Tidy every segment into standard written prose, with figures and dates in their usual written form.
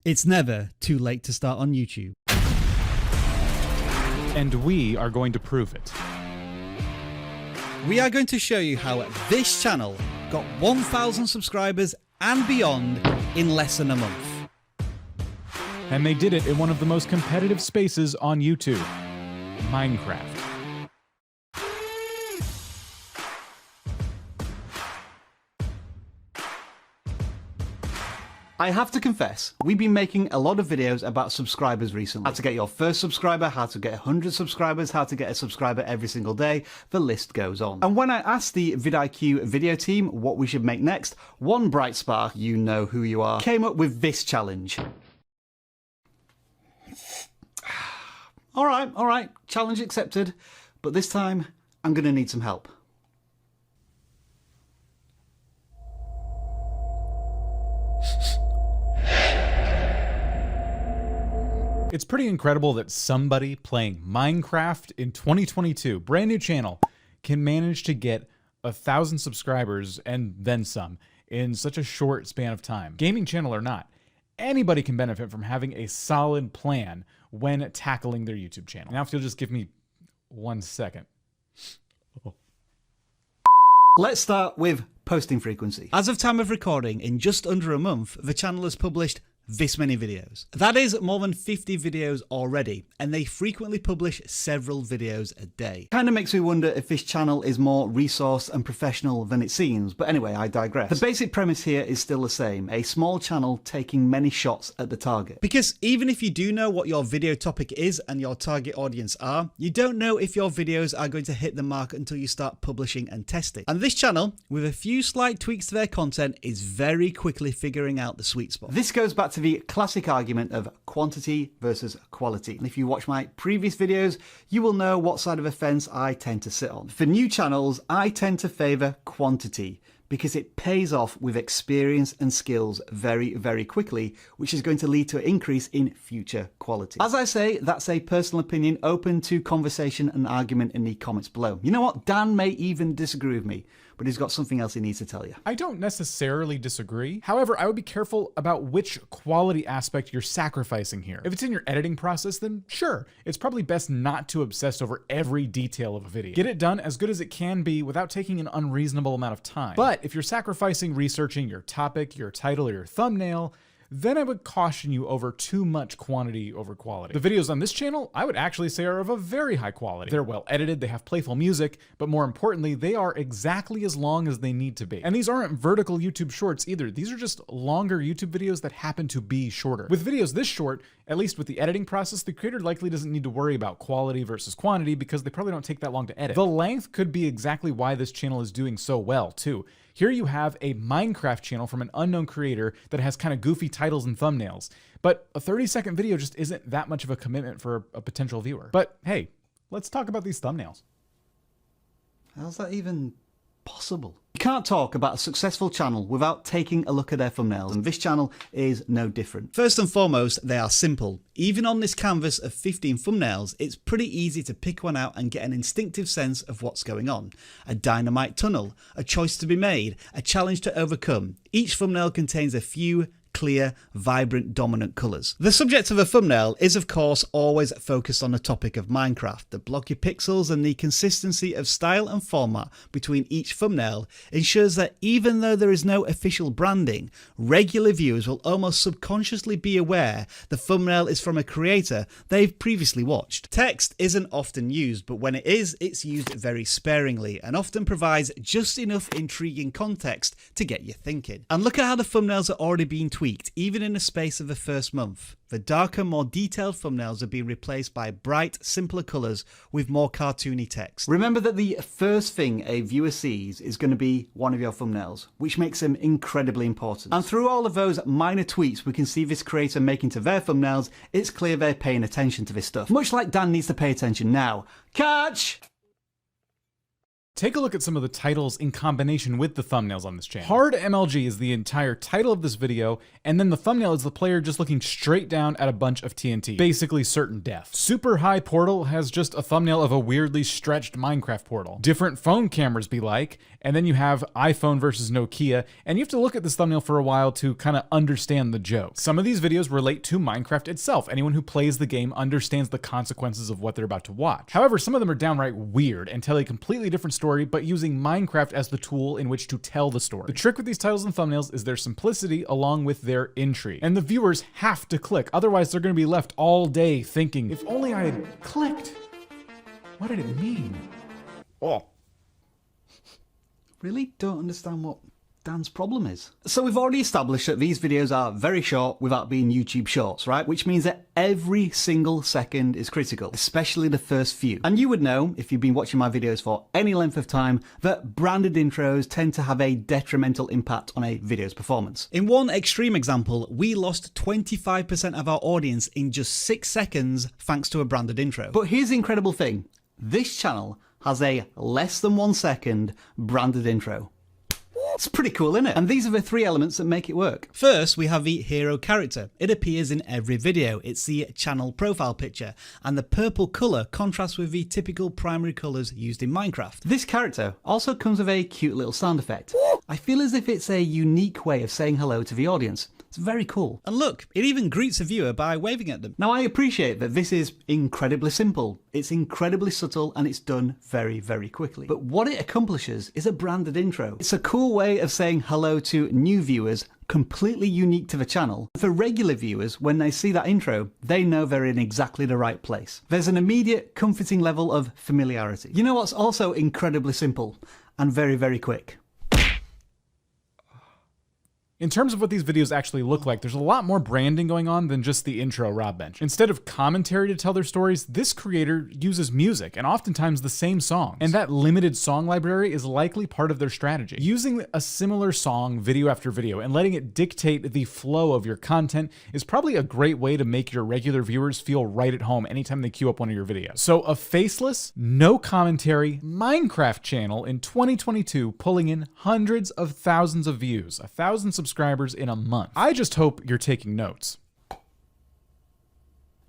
It's never too late to start on YouTube. And we are going to prove it. We are going to show you how this channel got 1,000 subscribers and beyond in less than a month. And they did it in one of the most competitive spaces on YouTube, Minecraft. I have to confess, we've been making a lot of videos about subscribers recently. How to get your first subscriber, how to get 100 subscribers, how to get a subscriber every single day, the list goes on. And when I asked the vidIQ video team what we should make next, one bright spark, you know who you are, came up with this challenge. Alright, challenge accepted, but this time I'm gonna need some help. It's pretty incredible that somebody playing Minecraft in 2022, brand new channel, can manage to get 1,000 subscribers and then some in such a short span of time. Gaming channel or not, anybody can benefit from having a solid plan when tackling their YouTube channel. Now if you'll just give me 1 second. Let's start with posting frequency. As of time of recording, in just under a month, the channel has published this many videos. That is more than 50 videos already, and they frequently publish several videos a day. Kind of makes me wonder if this channel is more resourced and professional than it seems, but anyway, I digress. The basic premise here is still the same, a small channel taking many shots at the target. Because even if you do know what your video topic is and your target audience are, you don't know if your videos are going to hit the mark until you start publishing and testing. And this channel, with a few slight tweaks to their content, is very quickly figuring out the sweet spot. This goes back to the classic argument of quantity versus quality. And if you watch my previous videos, you will know what side of the fence I tend to sit on. For new channels, I tend to favour quantity because it pays off with experience and skills very, very quickly, which is going to lead to an increase in future quality. As I say, that's a personal opinion open to conversation and argument in the comments below. You know what? Dan may even disagree with me, but he's got something else he needs to tell you. I don't necessarily disagree. However, I would be careful about which quality aspect you're sacrificing here. If it's in your editing process, then sure, it's probably best not to obsess over every detail of a video. Get it done as good as it can be without taking an unreasonable amount of time. But if you're sacrificing researching your topic, your title, or your thumbnail, then I would caution you over too much quantity over quality. The videos on this channel, I would actually say, are of a very high quality. They're well edited, they have playful music, but more importantly, they are exactly as long as they need to be. And these aren't vertical YouTube shorts either. These are just longer YouTube videos that happen to be shorter. With videos this short, at least with the editing process, the creator likely doesn't need to worry about quality versus quantity because they probably don't take that long to edit. The length could be exactly why this channel is doing so well too. Here you have a Minecraft channel from an unknown creator that has kind of goofy titles and thumbnails, but a 30-second video just isn't that much of a commitment for a potential viewer. But hey, let's talk about these thumbnails. How's that even possible? You can't talk about a successful channel without taking a look at their thumbnails, and this channel is no different. First and foremost, they are simple. Even on this canvas of 15 thumbnails, it's pretty easy to pick one out and get an instinctive sense of what's going on. A dynamite tunnel, a choice to be made, a challenge to overcome. Each thumbnail contains a few clear, vibrant, dominant colours. The subject of a thumbnail is of course always focused on the topic of Minecraft. The blocky pixels and the consistency of style and format between each thumbnail ensures that even though there is no official branding, regular viewers will almost subconsciously be aware the thumbnail is from a creator they've previously watched. Text isn't often used, but when it is, it's used very sparingly and often provides just enough intriguing context to get you thinking. And look at how the thumbnails are already being tweaked, even in the space of the first month. The darker, more detailed thumbnails are being replaced by bright, simpler colours with more cartoony text. Remember that the first thing a viewer sees is going to be one of your thumbnails, which makes them incredibly important. And through all of those minor tweaks we can see this creator making to their thumbnails, it's clear they're paying attention to this stuff. Much like Dan needs to pay attention now. Catch! Take a look at some of the titles in combination with the thumbnails on this channel. Hard MLG is the entire title of this video, and then the thumbnail is the player just looking straight down at a bunch of TNT, basically certain death. Super High Portal has just a thumbnail of a weirdly stretched Minecraft portal. Different phone cameras be like, and then you have iPhone versus Nokia, and you have to look at this thumbnail for a while to kind of understand the joke. Some of these videos relate to Minecraft itself. Anyone who plays the game understands the consequences of what they're about to watch. However, some of them are downright weird and tell a completely different story, but using Minecraft as the tool in which to tell the story. The trick with these titles and thumbnails is their simplicity along with their intrigue. And the viewers have to click, otherwise they're going to be left all day thinking, if only I had clicked. What did it mean? Oh. Really don't understand what Dan's problem is. So we've already established that these videos are very short without being YouTube shorts, right? Which means that every single second is critical, especially the first few. And you would know, if you've been watching my videos for any length of time, that branded intros tend to have a detrimental impact on a video's performance. In one extreme example, we lost 25% of our audience in just 6 seconds thanks to a branded intro. But here's the incredible thing. This channel has a less than 1 second branded intro. It's pretty cool, isn't it? And these are the 3 elements that make it work. First, we have the hero character. It appears in every video. It's the channel profile picture, and the purple colour contrasts with the typical primary colours used in Minecraft. This character also comes with a cute little sound effect. I feel as if it's a unique way of saying hello to the audience. It's very cool. And look, it even greets a viewer by waving at them. Now, I appreciate that this is incredibly simple. It's incredibly subtle and it's done very, very quickly. But what it accomplishes is a branded intro. It's a cool way of saying hello to new viewers, completely unique to the channel. For regular viewers, when they see that intro, they know they're in exactly the right place. There's an immediate, comforting level of familiarity. You know what's also incredibly simple and very, very quick? In terms of what these videos actually look like, there's a lot more branding going on than just the intro Rob Bench. Instead of commentary to tell their stories, this creator uses music, and oftentimes the same songs. And that limited song library is likely part of their strategy. Using a similar song video after video and letting it dictate the flow of your content is probably a great way to make your regular viewers feel right at home anytime they queue up one of your videos. So a faceless, no commentary Minecraft channel in 2022 pulling in hundreds of thousands of views, 1,000 subscribers in a month. I just hope you're taking notes.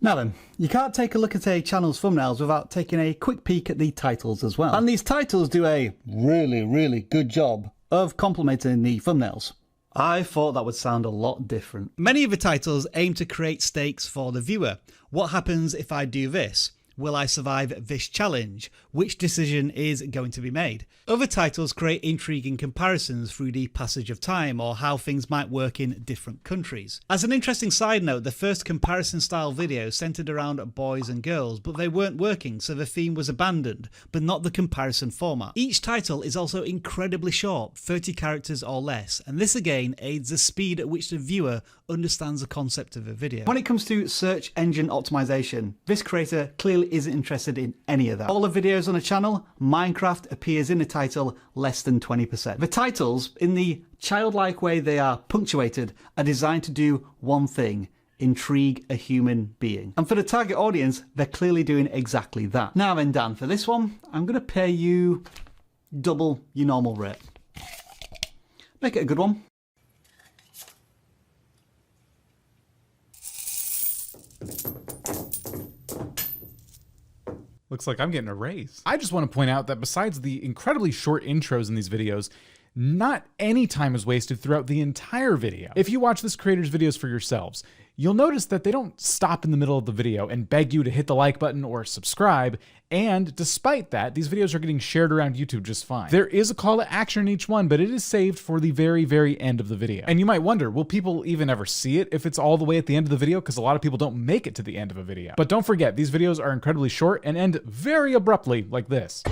Now then, you can't take a look at a channel's thumbnails without taking a quick peek at the titles as well. And these titles do a really, really good job of complementing the thumbnails. I thought that would sound a lot different. Many of the titles aim to create stakes for the viewer. What happens if I do this? Will I survive this challenge? Which decision is going to be made? Other titles create intriguing comparisons through the passage of time or how things might work in different countries. As an interesting side note, the first comparison style video centered around boys and girls, but they weren't working, so the theme was abandoned, but not the comparison format. Each title is also incredibly short, 30 characters or less, and this again aids the speed at which the viewer understands the concept of a video. When it comes to search engine optimization, this creator clearly isn't interested in any of that. All the videos on the channel, Minecraft appears in the title less than 20%. The titles, in the childlike way they are punctuated, are designed to do one thing: intrigue a human being. And for the target audience, they're clearly doing exactly that. Now then, Dan, for this one, I'm going to pay you double your normal rate. Make it a good one. Looks like I'm getting a raise. I just want to point out that besides the incredibly short intros in these videos, not any time is wasted throughout the entire video. If you watch this creator's videos for yourselves, you'll notice that they don't stop in the middle of the video and beg you to hit the like button or subscribe, and despite that, these videos are getting shared around YouTube just fine. There is a call to action in each one, but it is saved for the very, very end of the video. And you might wonder, will people even ever see it if it's all the way at the end of the video? Because a lot of people don't make it to the end of a video. But don't forget, these videos are incredibly short and end very abruptly like this.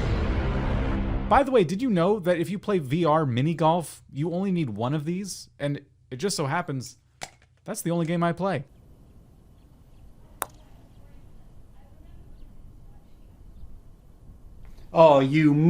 By the way, did you know that if you play VR mini golf, you only need one of these? And it just so happens, that's the only game I play. Oh, you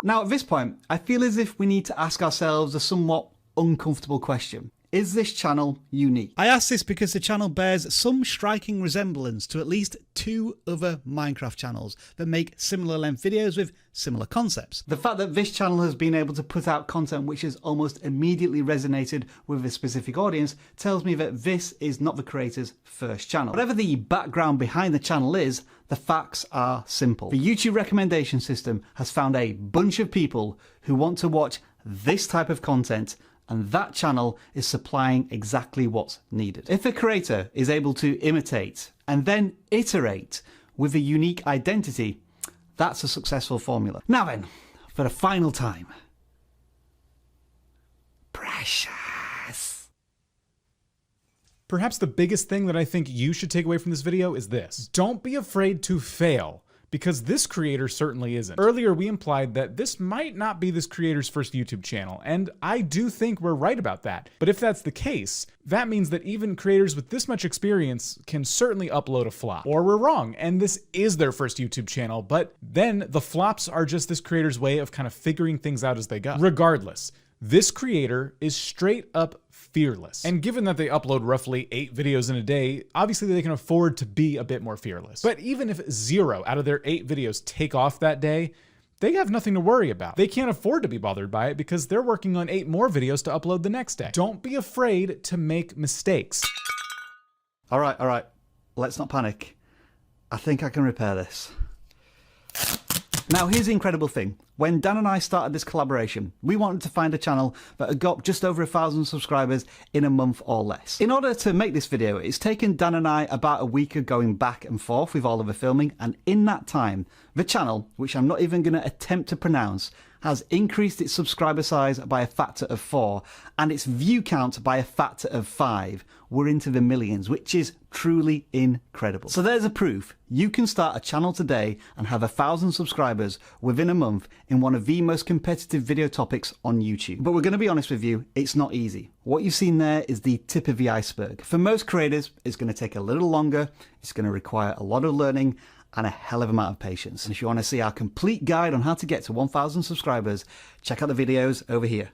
Now at this point, I feel as if we need to ask ourselves a somewhat uncomfortable question. is this channel unique? I ask this because the channel bears some striking resemblance to at least 2 other Minecraft channels that make similar length videos with similar concepts. The fact that this channel has been able to put out content which has almost immediately resonated with a specific audience tells me that this is not the creator's first channel. Whatever the background behind the channel is, the facts are simple. The YouTube recommendation system has found a bunch of people who want to watch this type of content, and that channel is supplying exactly what's needed. If a creator is able to imitate and then iterate with a unique identity, that's a successful formula. Now then, for the final time. Precious. Perhaps the biggest thing that I think you should take away from this video is this. Don't be afraid to fail, because this creator certainly isn't. Earlier, we implied that this might not be this creator's first YouTube channel, and I do think we're right about that. But if that's the case, that means that even creators with this much experience can certainly upload a flop. Or we're wrong, and this is their first YouTube channel, but then the flops are just this creator's way of kind of figuring things out as they go. Regardless, this creator is straight up fearless. And given that they upload roughly 8 videos in a day, obviously they can afford to be a bit more fearless. But even if 0 out of their 8 videos take off that day, they have nothing to worry about. They can't afford to be bothered by it because they're working on 8 more videos to upload the next day. Don't be afraid to make mistakes. All right. Let's not panic. I think I can repair this. Now, here's the incredible thing. When Dan and I started this collaboration, we wanted to find a channel that had got just over 1,000 subscribers in a month or less. In order to make this video, it's taken Dan and I about a week of going back and forth with all of the filming, and in that time, the channel, which I'm not even going to attempt to pronounce, has increased its subscriber size by a factor of 4 and its view count by a factor of 5. We're into the millions, which is truly incredible. So there's a proof. You can start a channel today and have 1,000 subscribers within a month in one of the most competitive video topics on YouTube. But we're going to be honest with you, it's not easy. What you've seen there is the tip of the iceberg. For most creators, it's going to take a little longer, it's going to require a lot of learning, and a hell of a amount of patience. And if you want to see our complete guide on how to get to 1,000 subscribers, check out the videos over here.